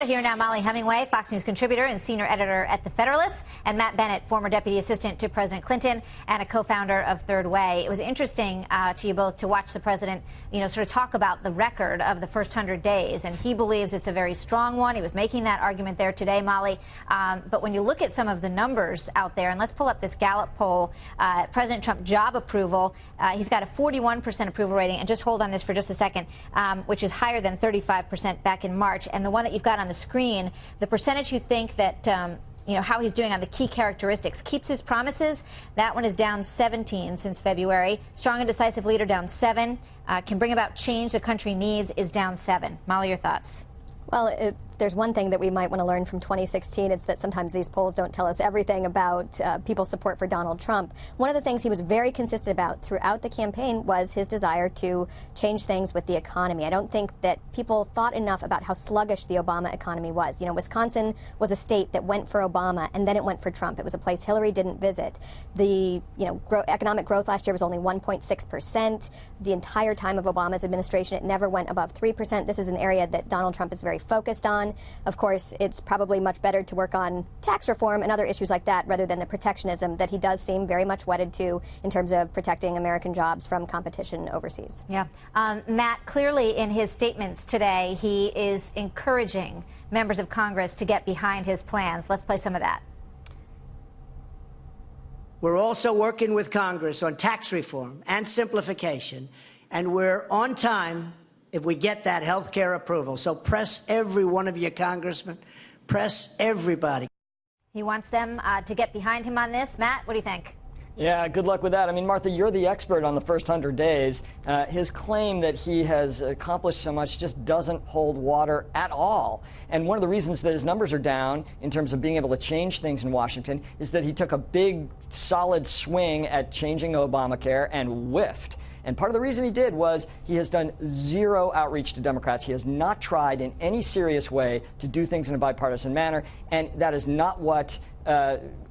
Here now, Mollie Hemingway, Fox News contributor and senior editor at The Federalist, and Matt Bennett, former deputy assistant to President Clinton and a co-founder of Third Way. It was interesting to you both to watch the president, sort of talk about the record of the first 100 days, and he believes it's a very strong one. He was making that argument there today, Mollie. But when you look at some of the numbers out there, and let's pull up this Gallup poll, President Trump job approval, he's got a 41% approval rating, and just hold on this for just a second, which is higher than 35% back in March. And the one that you've got on the screen, the percentage you think that, how he's doing on the key characteristics, keeps his promises, that one is down 17 since February. Strong and decisive leader, down 7. Can bring about change the country needs, is down 7. Mollie, your thoughts? Well, if there's one thing that we might want to learn from 2016, it's that sometimes these polls don't tell us everything about people's support for Donald Trump. One of the things he was very consistent about throughout the campaign was his desire to change things with the economy. I don't think that people thought enough about how sluggish the Obama economy was. You know, Wisconsin was a state that went for Obama and then it went for Trump. It was a place Hillary didn't visit. The economic growth last year was only 1.6%. The entire time of Obama's administration, it never went above 3%. This is an area that Donald Trump is very focused on. Of course, it's probably much better to work on tax reform and other issues like that rather than the protectionism that he does seem very much wedded to in terms of protecting American jobs from competition overseas. Yeah. Matt, clearly in his statements today, he is encouraging members of Congress to get behind his plans. Let's play some of that. We're also working with Congress on tax reform and simplification, and we're on time if we get that health care approval. So press every one of you congressmen, press everybody. He wants them to get behind him on this. Matt, what do you think? Yeah, good luck with that. I mean, Martha, you're the expert on the first 100 days. His claim that he has accomplished so much just doesn't hold water at all. And one of the reasons that his numbers are down in terms of being able to change things in Washington is that he took a big, solid swing at changing Obamacare and whiffed. And part of the reason he did was he has done zero outreach to Democrats. He has not tried in any serious way to do things in a bipartisan manner, and that is not what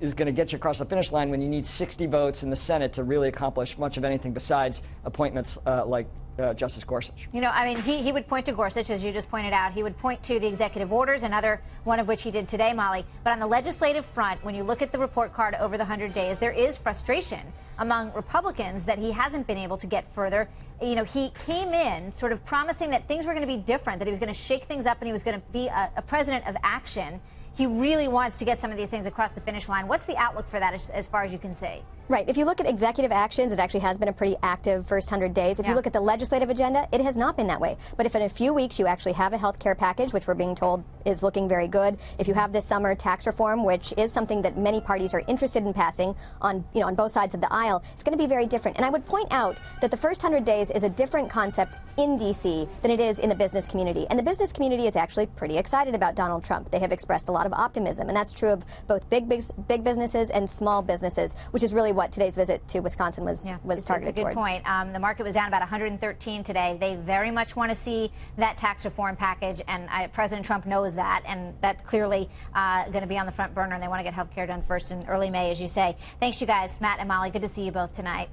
is going to get you across the finish line when you need 60 votes in the Senate to really accomplish much of anything besides appointments like Justice Gorsuch. You know, I mean, he would point to Gorsuch, as you just pointed out. He would point to the executive orders, another one of which he did today, Mollie. But on the legislative front, when you look at the report card over the 100 days, there is frustration among Republicans that he hasn't been able to get further. You know, he came in sort of promising that things were going to be different, that he was going to shake things up and he was going to be a president of action. He really wants to get some of these things across the finish line. What's the outlook for that as far as you can see? Right. If you look at executive actions, it actually has been a pretty active first 100 days. If you look at the legislative agenda, it has not been that way. But if in a few weeks you actually have a health care package, which we're being told is looking very good, if you have this summer tax reform, which is something that many parties are interested in passing on, on both sides of the aisle, it's going to be very different. And I would point out that the first 100 days is a different concept in D.C. than it is in the business community. And the business community is actually pretty excited about Donald Trump. They have expressed a lot of optimism, and that's true of both big businesses and small businesses, which is really what today's visit to Wisconsin was targeted toward. Good point. The market was down about 113 today. They very much want to see that tax reform package, and President Trump knows that, and that's clearly going to be on the front burner, and they want to get health care done first in early May, as you say. Thanks, you guys. Matt and Mollie, good to see you both tonight.